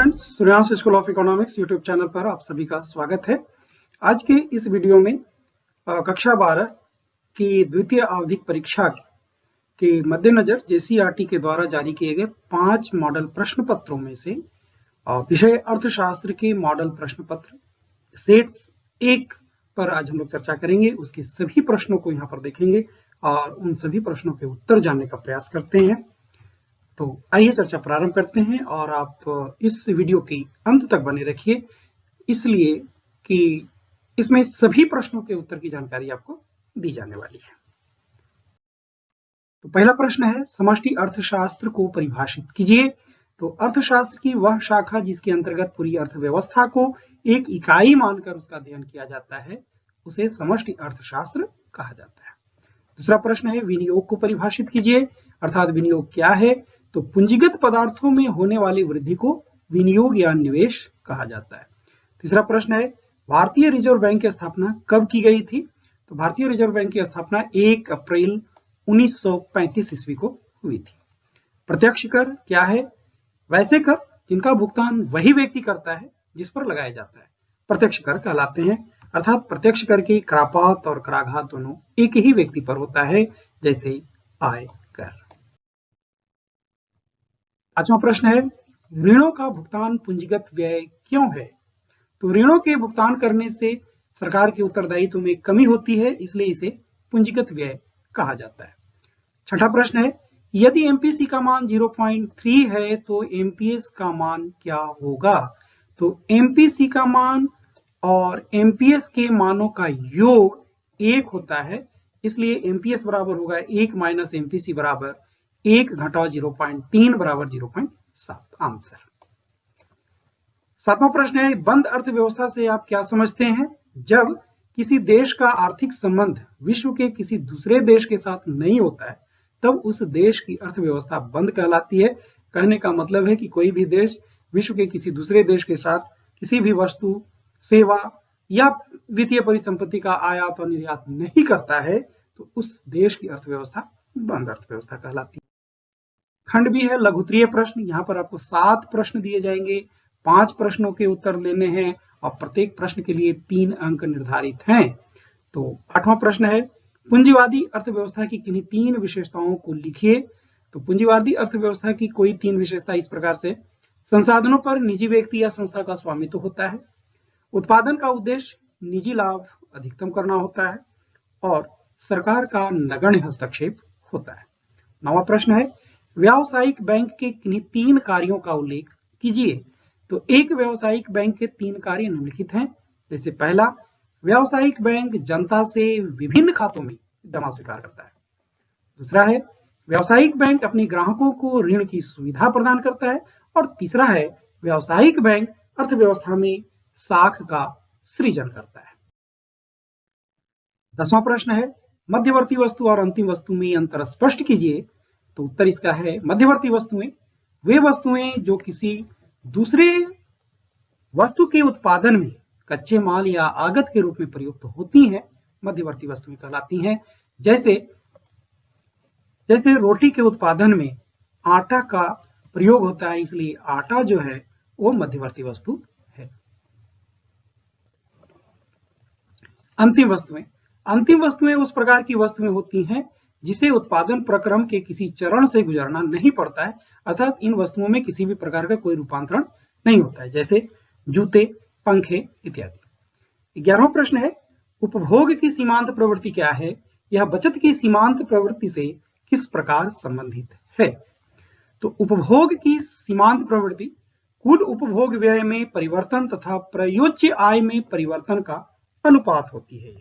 Friends, Suryansh school of economics YouTube channel पर आप सभी का स्वागत है। आज के इस वीडियो में कक्षा 12 की द्वितीय आवधिक परीक्षा के मद्देनजर जेसीईआरटी के द्वारा जारी किए गए 5 मॉडल प्रश्न पत्रों में से विषय अर्थशास्त्र के मॉडल प्रश्न पत्र सेट्स 1 पर आज हम लोग चर्चा करेंगे। उसके सभी प्रश्नों को यहाँ पर देखेंगे और उन सभी प्रश्नों के उत्तर जानने का प्रयास करते हैं। तो आइए चर्चा प्रारंभ करते हैं और आप इस वीडियो के अंत तक बने रखिए, इसलिए कि इसमें सभी प्रश्नों के उत्तर की जानकारी आपको दी जाने वाली है। तो पहला प्रश्न है, समष्टि अर्थशास्त्र को परिभाषित कीजिए। तो अर्थशास्त्र की वह शाखा जिसके अंतर्गत पूरी अर्थव्यवस्था को एक इकाई मानकर उसका अध्ययन किया जाता है, उसे समष्टि अर्थशास्त्र कहा जाता है। दूसरा प्रश्न है, विनियोग को परिभाषित कीजिए, अर्थात विनियोग क्या है। तो पूंजीगत पदार्थों में होने वाली वृद्धि को विनियोग या निवेश कहा जाता है। तीसरा प्रश्न है, भारतीय रिजर्व बैंक की स्थापना कब की गई थी। तो भारतीय रिजर्व बैंक की स्थापना 1 अप्रैल 1935 ईस्वी को हुई थी। प्रत्यक्ष कर क्या है। वैसे कर जिनका भुगतान वही व्यक्ति करता है जिस पर लगाया जाता है, प्रत्यक्ष कर कहलाते हैं। अर्थात प्रत्यक्ष कर की करापात और कराघात दोनों एक ही व्यक्ति पर होता है, जैसे आय कर। पांचवा प्रश्न है, ऋणों का भुगतान पूंजीगत व्यय क्यों है। तो ऋणों के भुगतान करने से सरकार के उत्तरदायित्व में कमी होती है, इसलिए इसे पूंजीगत व्यय कहा जाता है। छठा प्रश्न है, यदि एमपीसी का मान 0.3 है तो एमपीएस का मान क्या होगा। तो एमपीसी का मान और एमपीएस के मानों का योग 1 होता है, इसलिए एमपीएस बराबर होगा 1 माइनस एमपीसी बराबर 1 घटाओ 0.3 बराबर 0.7। आंसर। सातवां प्रश्न है, बंद अर्थव्यवस्था से आप क्या समझते हैं। जब किसी देश का आर्थिक संबंध विश्व के किसी दूसरे देश के साथ नहीं होता है, तब उस देश की अर्थव्यवस्था बंद कहलाती है। कहने का मतलब है कि कोई भी देश विश्व के किसी दूसरे देश के साथ किसी भी वस्तु, सेवा या वित्तीय परिसंपत्ति का आयात और निर्यात नहीं करता है, तो उस देश की अर्थव्यवस्था बंद अर्थव्यवस्था कहलाती है। खंड भी है लघुत्तरीय प्रश्न। यहाँ पर आपको 7 प्रश्न दिए जाएंगे, 5 प्रश्नों के उत्तर लेने हैं और प्रत्येक प्रश्न के लिए 3 अंक निर्धारित हैं। तो 8वां प्रश्न है, पूंजीवादी अर्थव्यवस्था की किन्हीं 3 विशेषताओं को लिखिए। तो पूंजीवादी अर्थव्यवस्था की कोई 3 विशेषता इस प्रकार से, संसाधनों पर निजी व्यक्ति या संस्था का स्वामित्व होता है, उत्पादन का उद्देश्य निजी लाभ अधिकतम करना होता है और सरकार का नगण्य हस्तक्षेप होता है। 9वां प्रश्न है, व्यावसायिक बैंक के किन्हीं 3 कार्यों का उल्लेख कीजिए। तो एक व्यावसायिक बैंक के 3 कार्य निम्नलिखित हैं। जैसे पहला, व्यावसायिक बैंक जनता से विभिन्न खातों में जमा स्वीकार करता है। दूसरा है, व्यावसायिक बैंक अपने ग्राहकों को ऋण की सुविधा प्रदान करता है। और तीसरा है, व्यावसायिक बैंक अर्थव्यवस्था में साख का सृजन करता है। 10वां प्रश्न है, मध्यवर्ती वस्तु और अंतिम वस्तु में अंतर स्पष्ट कीजिए। तो उत्तर इसका है, मध्यवर्ती वस्तुएं वे वस्तुएं जो किसी दूसरे वस्तु के उत्पादन में कच्चे माल या आगत के रूप में प्रयुक्त होती हैं, मध्यवर्ती वस्तुएं कहलाती हैं। जैसे रोटी के उत्पादन में आटा का प्रयोग होता है, इसलिए आटा जो है वो मध्यवर्ती वस्तु है। अंतिम वस्तुएं उस प्रकार की वस्तुएं होती हैं जिसे उत्पादन प्रक्रम के किसी चरण से गुजरना नहीं पड़ता है, अर्थात इन वस्तुओं में किसी भी प्रकार का कोई रूपांतरण नहीं होता है, जैसे जूते, पंखे इत्यादि। 11वां प्रश्न है, उपभोग की सीमांत प्रवृत्ति क्या है। यह बचत की सीमांत प्रवृत्ति से किस प्रकार संबंधित है। तो उपभोग की सीमांत प्रवृत्ति कुल उपभोग व्यय में परिवर्तन तथा प्रयोज्य आय में परिवर्तन का अनुपात होती है।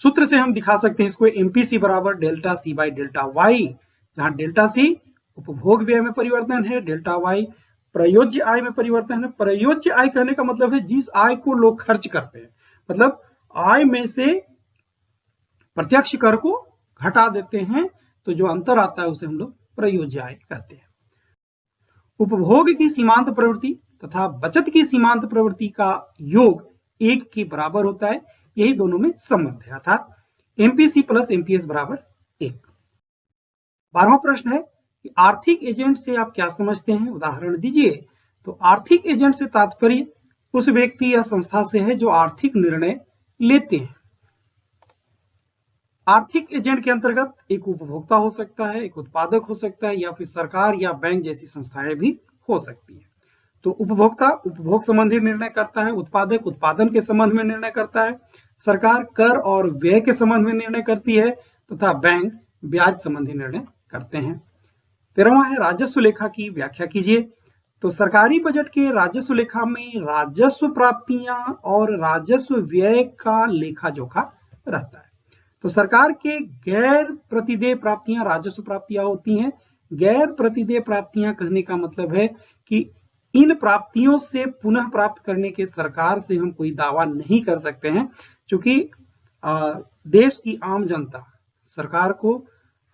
सूत्र से हम दिखा सकते हैं इसको, एमपीसी बराबर delta C by delta Y, जहां डेल्टा सी उपभोग व्यय में परिवर्तन है, डेल्टा वाई प्रयोज्य आय में परिवर्तन है। प्रयोज्य आय कहने का मतलब है जिस आय को लोग खर्च करते हैं, मतलब आय में से प्रत्यक्ष कर को घटा देते हैं, तो जो अंतर आता है उसे हम लोग प्रयोज्य आय कहते हैं। उपभोग की सीमांत प्रवृत्ति तथा बचत की सीमांत प्रवृत्ति का योग 1 के बराबर होता है, यही दोनों में संबंध है, अर्थात एमपीसी प्लस एमपीएस बराबर 1। 12वां प्रश्न है कि आर्थिक एजेंट से आप क्या समझते हैं, उदाहरण दीजिए। तो आर्थिक एजेंट से तात्पर्य उस व्यक्ति या संस्था से है जो आर्थिक निर्णय लेते हैं। आर्थिक एजेंट के अंतर्गत एक उपभोक्ता हो सकता है, एक उत्पादक हो सकता है, या फिर सरकार या बैंक जैसी संस्थाएं भी हो सकती है। तो उपभोक्ता उपभोग संबंधी निर्णय करता है, उत्पादक उत्पादन के संबंध में निर्णय करता है, सरकार कर और व्यय के संबंध में निर्णय करती है तथा बैंक ब्याज संबंधी निर्णय करते हैं। 13वां है राजस्व लेखा की व्याख्या कीजिए। तो सरकारी बजट के राजस्व लेखा में राजस्व प्राप्तियां और राजस्व व्यय का लेखा जोखा रहता है। तो सरकार के गैर प्रतिदेय प्राप्तियां राजस्व प्राप्तियां होती हैं। गैर प्रतिदेय प्राप्तियां कहने का मतलब है कि इन प्राप्तियों से पुनः प्राप्त करने के सरकार से हम कोई दावा नहीं कर सकते हैं, क्योंकि देश की आम जनता सरकार को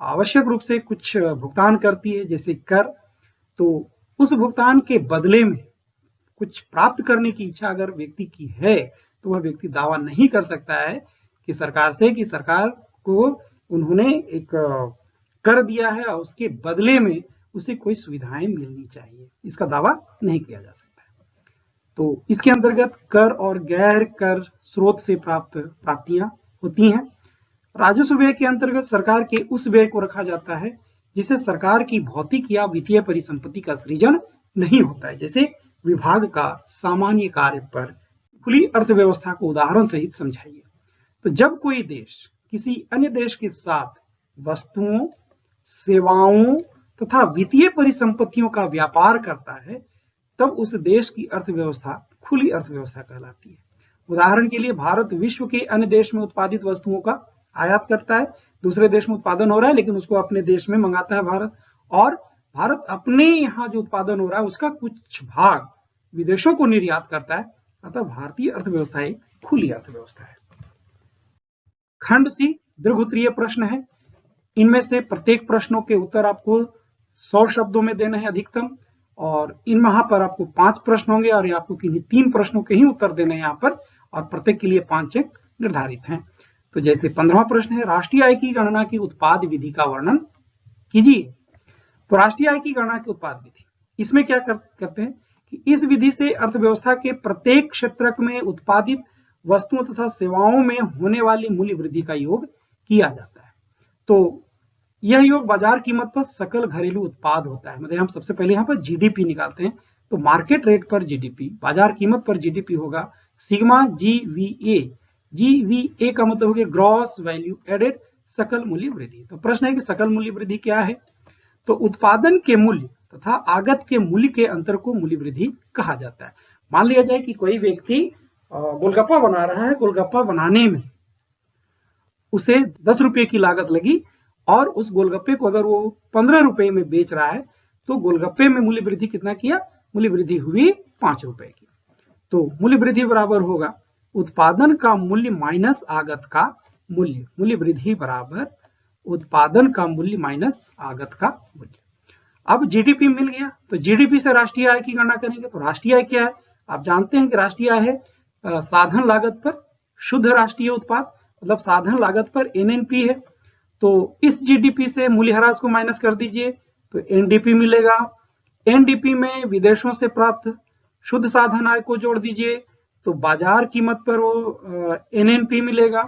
आवश्यक रूप से कुछ भुगतान करती है, जैसे कर। तो उस भुगतान के बदले में कुछ प्राप्त करने की इच्छा अगर व्यक्ति की है तो वह व्यक्ति दावा नहीं कर सकता है कि सरकार से कि सरकार को उन्होंने एक कर दिया है और उसके बदले में उसे कोई सुविधाएं मिलनी चाहिए, इसका दावा नहीं किया जा सकता है। तो इसके अंतर्गत कर और गैर कर स्रोत से प्राप्त प्राप्तियां होती हैं। राजस्व व्यय के अंतर्गत सरकार के उस व्यय को रखा जाता है जिसे सरकार की भौतिक या वित्तीय परिसंपत्ति का सृजन नहीं होता है, जैसे विभाग का सामान्य कार्य पर। खुली अर्थव्यवस्था को उदाहरण सहित समझाइए। तो जब कोई देश किसी अन्य देश के साथ वस्तुओं, सेवाओं तथा वित्तीय परिसंपत्तियों का व्यापार करता है तब उस देश की अर्थव्यवस्था खुली अर्थव्यवस्था कहलाती है। उदाहरण के लिए भारत विश्व के अन्य देश में उत्पादित वस्तुओं का आयात करता है, दूसरे देश में उत्पादन हो रहा है लेकिन उसको अपने देश में मंगाता है भारत, और भारत अपने यहाँ जो उत्पादन हो रहा है उसका कुछ भाग विदेशों को निर्यात करता है। अतः भारतीय अर्थव्यवस्था एक खुली अर्थव्यवस्था है। खंड सी दीर्घ उत्तरीय प्रश्न है। इनमें से प्रत्येक प्रश्नों के उत्तर आपको 100 शब्दों में देना है अधिकतम, और इन वहां पर आपको 5 प्रश्न होंगे और आपको किन्हीं 3 प्रश्नों के ही उत्तर देने हैं यहाँ पर, और प्रत्येक के लिए 5 अंक निर्धारित हैं। तो जैसे 15वां प्रश्न है, राष्ट्रीय आय की गणना की उत्पाद विधि का वर्णन कीजिए। तो राष्ट्रीय आय की गणना की उत्पाद विधि, इसमें क्या करते हैं कि इस विधि से अर्थव्यवस्था के प्रत्येक क्षेत्र में उत्पादित वस्तुओं तथा सेवाओं में होने वाली मूल्य वृद्धि का योग किया जाता है। तो यह योग बाजार कीमत पर सकल घरेलू उत्पाद होता है। मतलब हम सबसे पहले यहाँ पर जीडीपी निकालते हैं। तो मार्केट रेट पर जीडीपी, बाजार कीमत पर जीडीपी होगा सिग्मा GVA। GVA का मतलब हो गया ग्रॉस वैल्यू एडेड, सकल मूल्य वृद्धि। तो प्रश्न है कि सकल मूल्य वृद्धि क्या है? तो उत्पादन के मूल्य तथा आगत के मूल्य के अंतर को मूल्य वृद्धि कहा जाता है। मान लिया जाए कि कोई व्यक्ति गोलगप्पा बना रहा है, गोलगप्पा बनाने में उसे 10 रुपए की लागत लगी और उस गोलगप्पे को अगर वो 15 रुपए में बेच रहा है तो गोलगप्पे में मूल्य वृद्धि कितना किया? मूल्य वृद्धि हुई 5 रुपए की। तो मूल्य वृद्धि बराबर होगा उत्पादन का मूल्य माइनस आगत का मूल्य। मूल्य वृद्धि बराबर उत्पादन का मूल्य माइनस आगत का मूल्य। अब जीडीपी मिल गया, तो जीडीपी से राष्ट्रीय आय की गणना करेंगे। तो राष्ट्रीय आय क्या है? आप जानते हैं कि राष्ट्रीय आय है साधन लागत पर शुद्ध राष्ट्रीय उत्पाद, मतलब साधन लागत पर NNP है। तो इस जीडीपी से मूल्यह्रास को माइनस कर दीजिए तो NDP मिलेगा। NDP में विदेशों से प्राप्त शुद्ध साधन आय को जोड़ दीजिए तो बाजार कीमत पर वो NNP मिलेगा,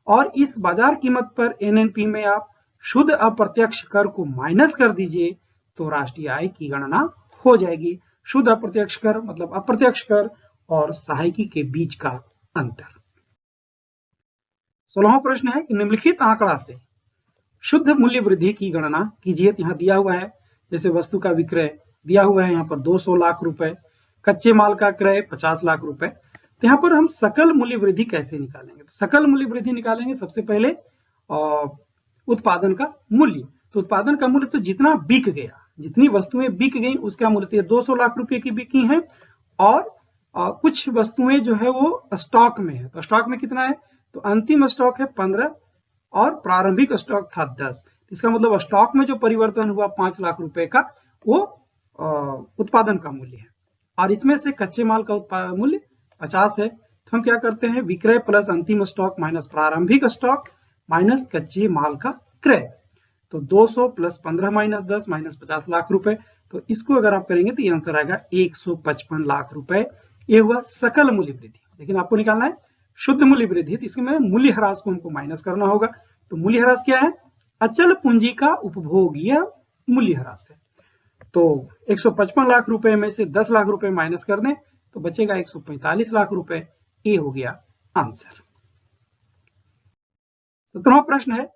और इस बाजार कीमत पर NNP में आप शुद्ध अप्रत्यक्ष कर को माइनस कर दीजिए तो राष्ट्रीय आय की गणना हो जाएगी। शुद्ध अप्रत्यक्ष कर मतलब अप्रत्यक्ष कर और सहायकी के बीच का अंतर। 16वां प्रश्न है कि निम्नलिखित आंकड़ा से शुद्ध मूल्य वृद्धि की गणना कीजिए। यहाँ दिया हुआ है जैसे वस्तु का विक्रय दिया हुआ है यहाँ पर 200 लाख रुपए, कच्चे माल का क्रय 50 लाख रुपए। तो यहाँ पर हम सकल मूल्य वृद्धि कैसे निकालेंगे? तो सकल मूल्य वृद्धि निकालेंगे सबसे पहले उत्पादन का मूल्य। तो उत्पादन का मूल्य तो जितना बिक गया, जितनी वस्तुएं बिक गई उसका मूल्य 200 लाख रुपए की बिकी है, और कुछ वस्तुएं जो है वो स्टॉक में है। तो स्टॉक में कितना है? तो अंतिम स्टॉक है 15 और प्रारंभिक स्टॉक था 10। इसका मतलब स्टॉक में जो परिवर्तन हुआ 5 लाख रुपए का वो उत्पादन का मूल्य है, और इसमें से कच्चे माल का मूल्य 50 है। तो हम क्या करते हैं? विक्रय प्लस अंतिम स्टॉक माइनस प्रारंभिक स्टॉक माइनस कच्चे माल का क्रय। तो 200 प्लस 15 माइनस 10 माइनस 50 लाख रुपए। तो इसको अगर आप करेंगे तो ये आंसर आएगा 155 लाख रुपए। ये हुआ सकल मूल्य वृद्धि। लेकिन आपको निकालना है शुद्ध मूल्य वृद्धि, तो इसमें मूल्य ह्रास को हमको माइनस करना होगा। तो मूल्य ह्रास क्या है? अचल पूंजी का उपभोग, यह मूल्य ह्रास है। तो 155 लाख रुपए में से 10 लाख रुपए माइनस कर दें तो बचेगा 145 लाख रुपए। ये हो गया आंसर। 17वां प्रश्न है,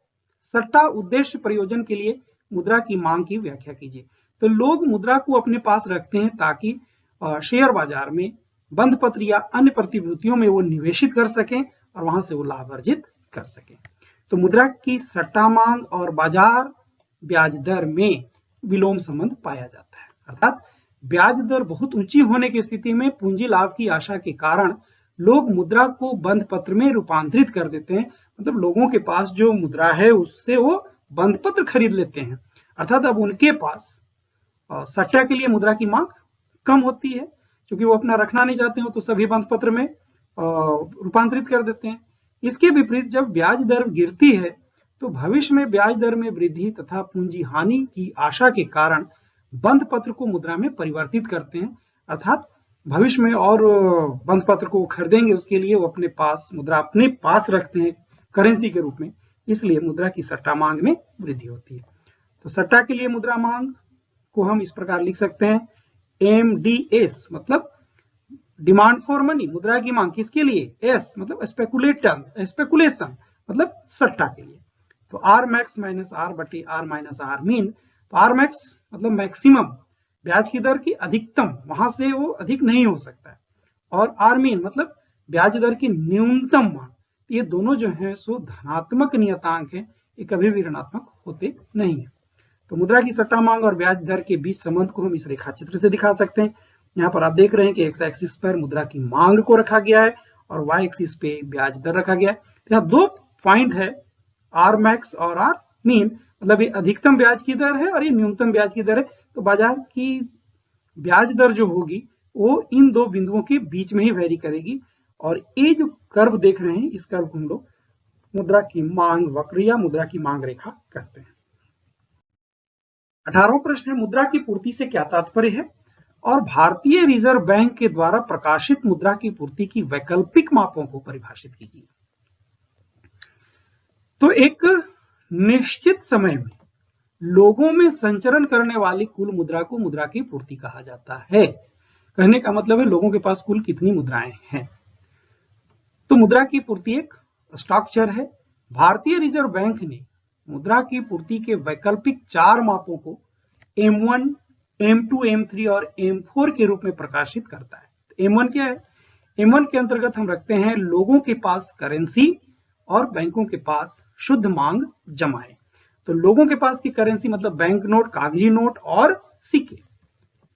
सट्टा उद्देश्य प्रयोजन के लिए मुद्रा की मांग की व्याख्या कीजिए। तो लोग मुद्रा को अपने पास रखते हैं ताकि शेयर बाजार में, बंध पत्र या अन्य प्रतिभूतियों में वो निवेशित कर सकें और वहां से वो लाभ अर्जित कर सकें। तो मुद्रा की सट्टा मांग और बाजार ब्याज दर में विलोम संबंध पाया जाता है। अर्थात ब्याज दर बहुत ऊंची होने की स्थिति में पूंजी लाभ की आशा के कारण लोग मुद्रा को बंध पत्र में रूपांतरित कर देते हैं। मतलब लोगों के पास जो मुद्रा है उससे वो बंध पत्र खरीद लेते हैं। अर्थात अब उनके पास सट्टा के लिए मुद्रा की मांग कम होती है, क्योंकि वो अपना रखना नहीं चाहते हो तो सभी बंध पत्र में रूपांतरित कर देते हैं। इसके विपरीत जब ब्याज दर गिरती है तो भविष्य में ब्याज दर में वृद्धि तथा पूंजी हानि की आशा के कारण बंध पत्र को मुद्रा में परिवर्तित करते हैं। अर्थात भविष्य में और बंध पत्र को खरीदेंगे, उसके लिए वो अपने पास मुद्रा अपने पास रखते हैं करेंसी के रूप में, इसलिए मुद्रा की सट्टा मांग में वृद्धि होती है। तो सट्टा के लिए मुद्रा मांग को हम इस प्रकार लिख सकते हैं, MDS मतलब डिमांड फॉर मनी, मुद्रा की मांग किसके लिए? S मतलब स्पेकुलेशन मतलब सट्टा के लिए। तो R मैक्स माइनस R बटे R माइनस R मीन, तो R मैक्स मतलब मैक्सिमम, ब्याज की दर की अधिकतम, वहां से वो अधिक नहीं हो सकता है, और R मीन मतलब ब्याज दर की न्यूनतम मान। ये दोनों जो है सो धनात्मक नियतांक है, ये कभी भी ऋणात्मक होते नहीं है। तो मुद्रा की सट्टा मांग और ब्याज दर के बीच संबंध को हम इस रेखा चित्र से दिखा सकते हैं। यहाँ पर आप देख रहे हैं कि एक्स एक्सिस पर मुद्रा की मांग को रखा गया है और वाई एक्सिस पे ब्याज दर रखा गया है। तो यहाँ दो पॉइंट है, आर मैक्स और आर मीन, मतलब ये अधिकतम ब्याज की दर है और ये न्यूनतम ब्याज की दर है। तो बाजार की ब्याज दर जो होगी वो इन दो बिंदुओं के बीच में ही वेरी करेगी, और ये जो कर्व देख रहे हैं इस कर्व को हम लोग मुद्रा की मांग वक्र या मुद्रा की मांग रेखा कहते हैं। 18वां प्रश्न है, मुद्रा की पूर्ति से क्या तात्पर्य है और भारतीय रिजर्व बैंक के द्वारा प्रकाशित मुद्रा की पूर्ति की वैकल्पिक मापों को परिभाषित कीजिए। तो एक निश्चित समय में लोगों में संचरण करने वाली कुल मुद्रा को मुद्रा की पूर्ति कहा जाता है। कहने का मतलब है लोगों के पास कुल कितनी मुद्राएं हैं। तो मुद्रा की पूर्ति एक स्ट्रक्चर है। भारतीय रिजर्व बैंक ने मुद्रा की पूर्ति के वैकल्पिक 4 मापों को M1, M2, M3 और M4 के रूप में प्रकाशित करता है। M1 क्या है? M1 के अंतर्गत हम रखते हैं लोगों के पास करेंसी और बैंकों के पास शुद्ध मांग जमाएं। तो लोगों के पास की करेंसी मतलब बैंक नोट, कागजी नोट और सिक्के।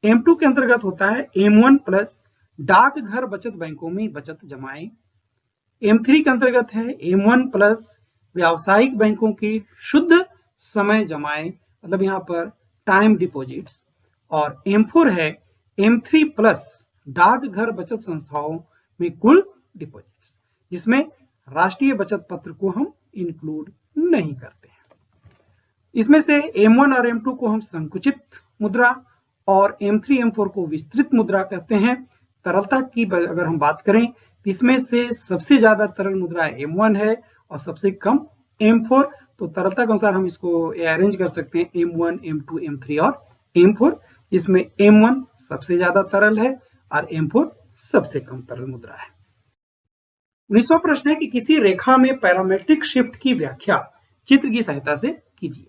M2 के अंतर्गत होता है M1 प्लस डाकघर बचत बैंकों में बचत जमाएं। M3 के अंतर्गत है M1 प्लस व्यावसायिक बैंकों की शुद्ध समय जमाएं, मतलब यहाँ पर टाइम डिपॉजिट्स। और M4 है M3 प्लस डाकघर बचत संस्थाओं में कुल डिपॉजिट्स, जिसमें राष्ट्रीय बचत पत्र को हम इंक्लूड नहीं करते हैं। इसमें से M1 और M2 को हम संकुचित मुद्रा और M3, M4 को विस्तृत मुद्रा कहते हैं। तरलता की अगर हम बात करें, इसमें से सबसे ज्यादा तरल मुद्रा M1 है और सबसे कम M4। तो तरलता के अनुसार हम इसको अरेंज कर सकते हैं M1, M2, M3 और M4, इसमें M1 सबसे ज्यादा तरल है और M4 सबसे कम तरल मुद्रा है। 19वां प्रश्न है कि किसी रेखा में पैरामेट्रिक शिफ्ट की व्याख्या चित्र की सहायता से कीजिए।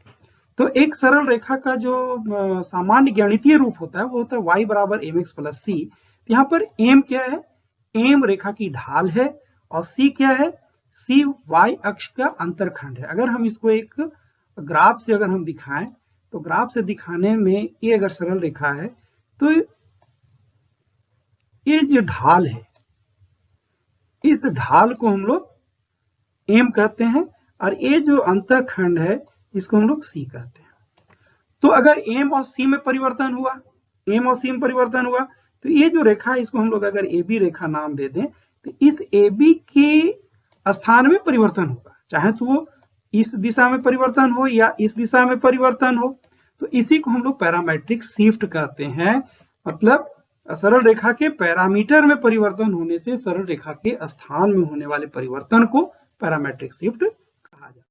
तो एक सरल रेखा का जो सामान्य गणितीय रूप होता है वो होता है y बराबर mx प्लस c। यहाँ पर m क्या है? m रेखा की ढाल है और c क्या है? c y अक्ष का अंतरखंड है। अगर हम इसको एक ग्राफ से अगर हम दिखाएं तो ग्राफ से दिखाने में ये अगर सरल रेखा है तो ये जो ढाल है इस ढाल को हम लोग m कहते हैं और ये जो अंतरखंड है इसको हम लोग c कहते हैं। तो अगर m और c में परिवर्तन हुआ, m और c में परिवर्तन हुआ तो ये जो रेखा है इसको हम लोग अगर AB रेखा नाम दे दें तो इस AB के स्थान में परिवर्तन होगा, चाहे तो वो इस दिशा में परिवर्तन हो या इस दिशा में परिवर्तन हो। तो इसी को हम लोग पैरामेट्रिक शिफ्ट कहते हैं। मतलब सरल रेखा के पैरामीटर में परिवर्तन होने से सरल रेखा के स्थान में होने वाले परिवर्तन को पैरामेट्रिक शिफ्ट कहा जाता है।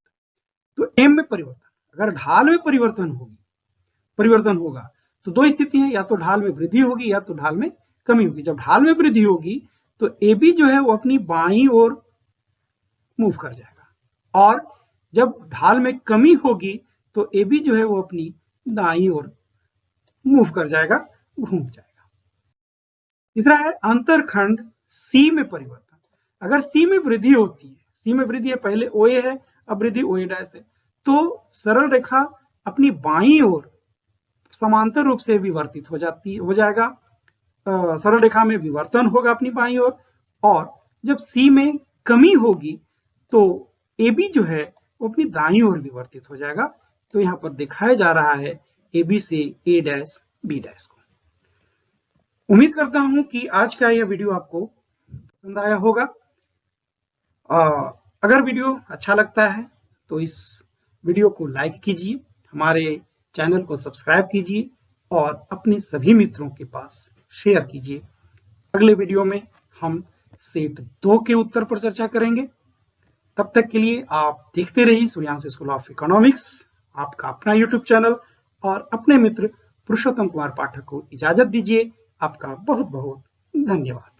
तो एम में परिवर्तन, अगर ढाल में परिवर्तन होगा तो दो स्थिति है, या तो ढाल में वृद्धि होगी या तो ढाल में कमी होगी। जब ढाल में वृद्धि होगी तो ए बी जो है वो अपनी बाईं ओर मूव कर जाएगा, और जब ढाल में कमी होगी तो ए बी जो है वो अपनी दाईं ओर मूव कर जाएगा, घूम जाएगा। तीसरा है अंतरखंड सी में परिवर्तन। अगर सी में वृद्धि होती है, सी में वृद्धि है, पहले ओ ए है, अब वृद्धि ओ ए डैश है, तो सरल रेखा अपनी बाईं ओर समांतर रूप से विवर्तित हो जाएगा। सरल रेखा में विवर्तन होगा अपनी बाईं ओर, और जब सी में कमी होगी तो ए बी जो है वो अपनी दाईं ओर विवर्तित हो जाएगा। तो यहाँ पर दिखाया जा रहा है ए बी से ए डैश बी डैश को। उम्मीद करता हूं कि आज का यह वीडियो आपको पसंद आया होगा। अगर वीडियो अच्छा लगता है तो इस वीडियो को लाइक कीजिए, हमारे चैनल को सब्सक्राइब कीजिए और अपने सभी मित्रों के पास शेयर कीजिए। अगले वीडियो में हम सेट 2 के उत्तर पर चर्चा करेंगे। तब तक के लिए आप देखते रहिए सूर्यांश स्कूल ऑफ इकोनॉमिक्स, आपका अपना यूट्यूब चैनल, और अपने मित्र पुरुषोत्तम कुमार पाठक को इजाजत दीजिए। आपका बहुत बहुत धन्यवाद।